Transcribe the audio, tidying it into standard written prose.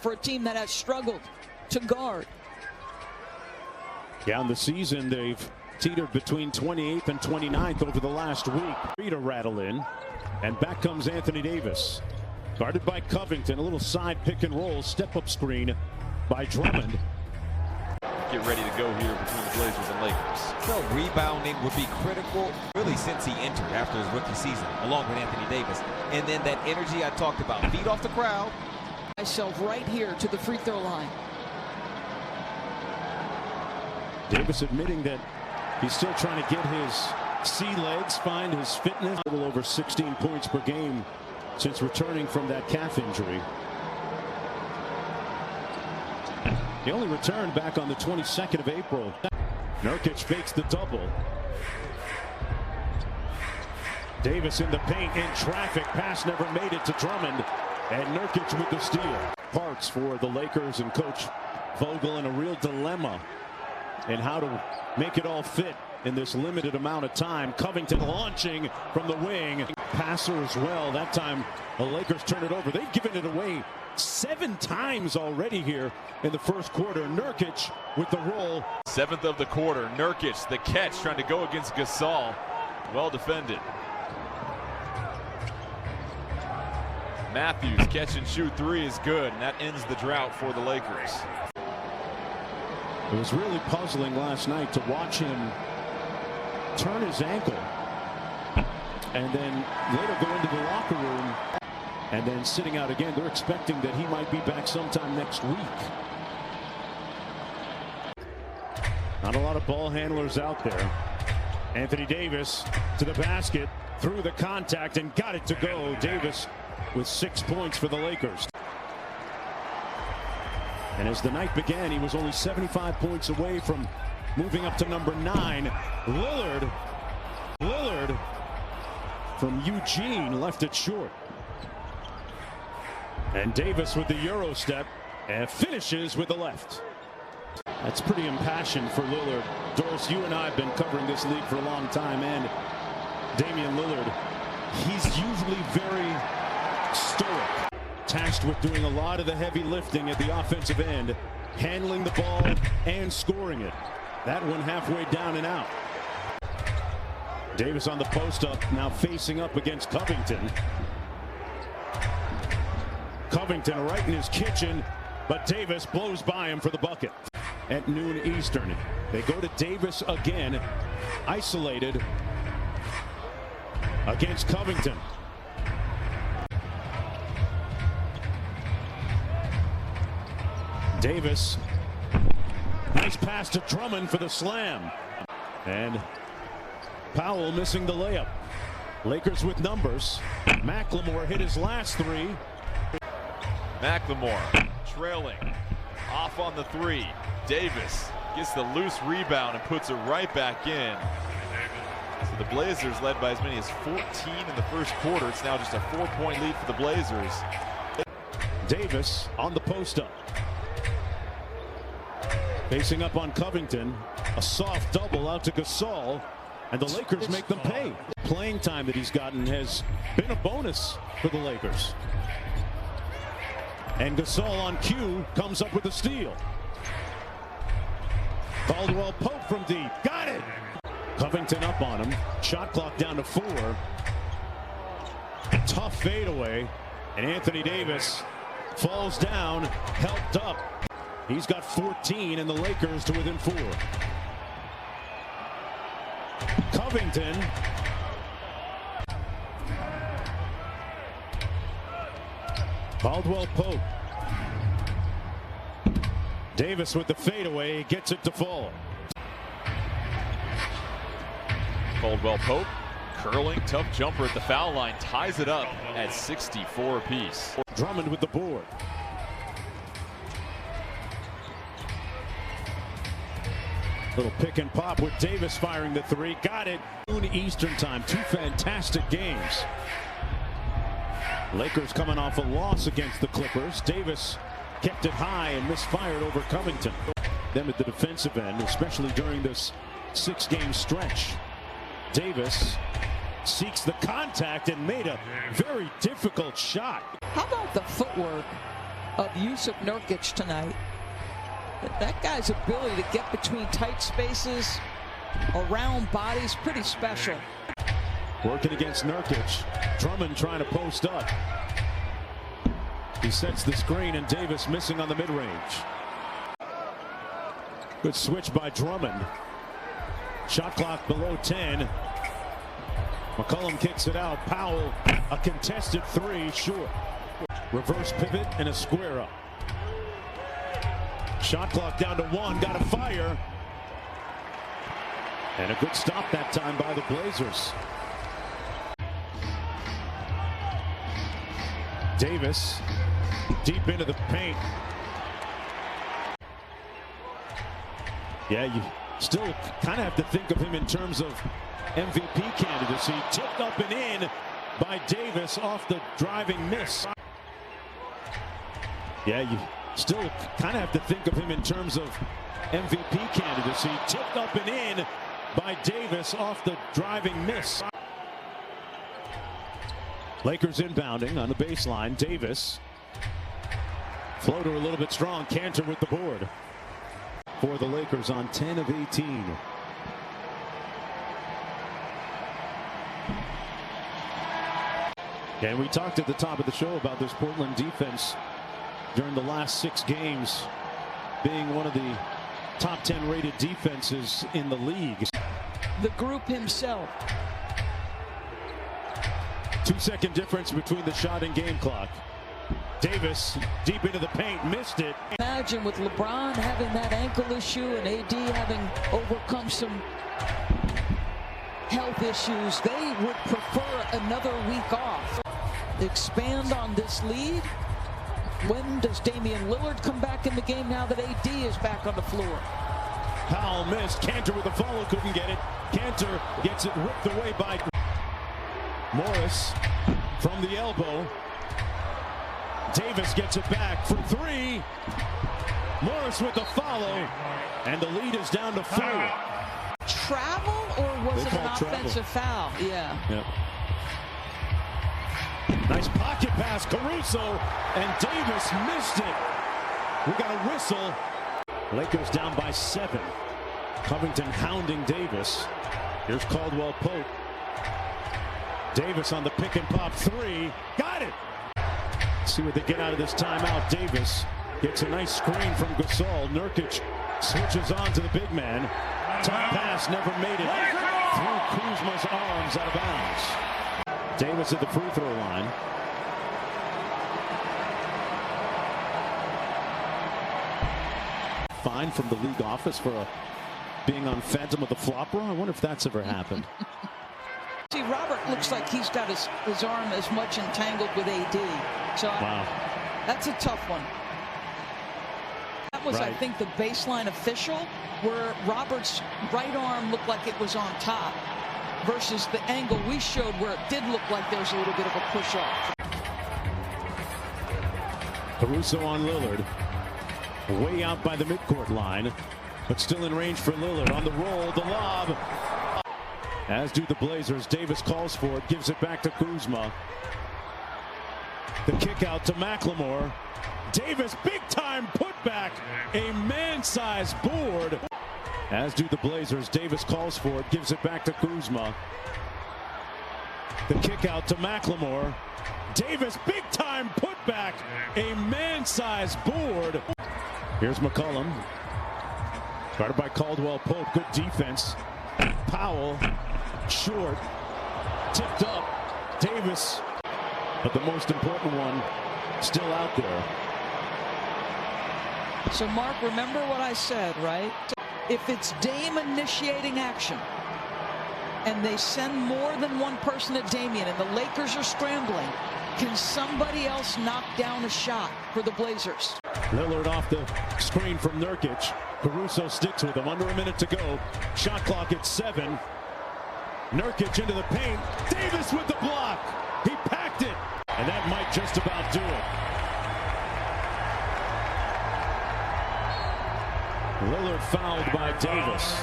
for a team that has struggled to guard. Yeah, in the season, they've teetered between 28th and 29th over the last week. To rattle in, and back comes Anthony Davis. Guarded by Covington, a little side pick and roll, step-up screen by Drummond. Get ready to go here between the Blazers and Lakers. So rebounding would be critical really since he entered after his rookie season, along with Anthony Davis. And then that energy I talked about, feed off the crowd. Myself right here to the free throw line. Davis admitting that he's still trying to get his sea legs, find his fitness. A little over 16 points per game since returning from that calf injury. He only returned back on the 22nd of April. Nurkic fakes the double. Davis in the paint, in traffic. Pass never made it to Drummond. And Nurkic with the steal. Parts for the Lakers and Coach Vogel in a real dilemma in how to make it all fit in this limited amount of time. Covington launching from the wing. Passer as well. That time the Lakers turn it over. They've given it away 7 times already here in the first quarter. Nurkic with the roll. 7th of the quarter. Nurkic, the catch, trying to go against Gasol. Well defended. Matthews, catch and shoot 3 is good, and that ends the drought for the Lakers. It was really puzzling last night to watch him turn his ankle and then later go into the locker room and then sitting out again. They're expecting that he might be back sometime next week. Not a lot of ball handlers out there. Anthony Davis to the basket, through the contact, and got it to go. Davis with 6 points for the Lakers. And as the night began, he was only 75 points away from moving up to number 9. Lillard from Eugene left it short. And Davis with the Euro step and finishes with the left. That's pretty impassioned for Lillard. Doris, you and I have been covering this league for a long time, and Damian Lillard, he's usually very stoic, tasked with doing a lot of the heavy lifting at the offensive end, handling the ball and scoring it. That one halfway down and out. Davis on the post up, now facing up against Covington. Covington right in his kitchen, but Davis blows by him for the bucket. At noon Eastern, they go to Davis again, isolated against Covington. Davis, nice pass to Drummond for the slam. And Powell missing the layup. Lakers with numbers. McLemore hit his last 3. McLemore trailing, off on the 3. Davis gets the loose rebound and puts it right back in. So the Blazers led by as many as 14 in the first quarter. It's now just a 4-point lead for the Blazers. Davis on the post up. Facing up on Covington. A soft double out to Gasol. And the Lakers make them pay. Playing time that he's gotten has been a bonus for the Lakers. And Gasol on cue comes up with a steal. Caldwell Pope from deep. Got it! Covington up on him. Shot clock down to 4. Tough fadeaway. And Anthony Davis falls down, helped up. He's got 14 and the Lakers to within 4. Covington. Caldwell Pope. Davis with the fadeaway, gets it to fall. Caldwell Pope, curling, tough jumper at the foul line, ties it up at 64 apiece. Drummond with the board. Little pick and pop with Davis firing the 3. Got it. Noon Eastern time. 2 fantastic games. Lakers coming off a loss against the Clippers. Davis kept it high and misfired over Covington. Them at the defensive end, especially during this 6-game stretch. Davis seeks the contact and made a very difficult shot. How about the footwork of Yusuf Nurkic tonight. That guy's ability to get between tight spaces, around bodies, pretty special. Working against Nurkic. Drummond trying to post up. He sets the screen, and Davis missing on the mid-range. Good switch by Drummond. Shot clock below 10. McCollum kicks it out. Powell, a contested three, short. Reverse pivot and a square up. Shot clock down to 1. Got a fire. And a good stop that time by the Blazers. Davis deep into the paint. Yeah, you still kind of have to think of him in terms of MVP candidacy. Tipped up and in by Davis off the driving miss. Yeah, you still kind of have to think of him in terms of MVP candidacy. Tipped up and in by Davis off the driving miss. Lakers inbounding on the baseline. Davis. Floater a little bit strong. Cantor with the board for the Lakers on 10 of 18. And we talked at the top of the show about this Portland defense during the last 6 games being one of the top 10 rated defenses in the league. The group himself. 2-second difference between the shot and game clock. Davis deep into the paint, missed it. Imagine with LeBron having that ankle issue and AD having overcome some health issues, they would prefer another week off. Expand on this lead. When does Damian Lillard come back in the game now that AD is back on the floor? Powell missed. Cantor with a follow, couldn't get it. Cantor gets it ripped away by Morris from the elbow. Davis gets it back for 3. Morris with the follow, and the lead is down to 4. Travel, or was it an offensive foul? Yeah. Yep. Nice pocket pass, Caruso, and Davis missed it. We got a whistle. Lakers down by 7. Covington hounding Davis. Here's Caldwell Pope. Davis on the pick and pop 3. Got it. See what they get out of this timeout. Davis gets a nice screen from Gasol. Nurkic switches on to the big man. Top pass never made it through Kuzma's arms, out of bounds. Davis at the free throw line. Fine from the league office for being on Phantom of the Flopper. I wonder if that's ever happened. See, Robert looks like he's got his arm as much entangled with AD. So wow. That's a tough one. That was, I think, the baseline official, where Robert's right arm looked like it was on top versus the angle we showed where it did look like there was a little bit of a push-off. Caruso on Lillard. Way out by the midcourt line, but still in range for Lillard. On the roll, the lob. As do the Blazers. Davis calls for it, gives it back to Kuzma. The kick out to McLemore. Davis, big time putback. A man-sized board. As do the Blazers. Davis calls for it, gives it back to Kuzma. The kick out to McLemore. Davis, big time putback. A man-sized board. Here's McCollum. Guarded by Caldwell Pope. Good defense. Powell, short, tipped up. Davis, but the most important one still out there. So, Mark, remember what I said, right? If it's Dame initiating action and they send more than one person at Damian and the Lakers are scrambling, can somebody else knock down a shot for the Blazers? Lillard off the screen from Nurkic. Caruso sticks with him. Under a minute to go. Shot clock at 7. Nurkic into the paint. Davis with the block. He packed it. And that might just about do it. Lillard fouled by Davis.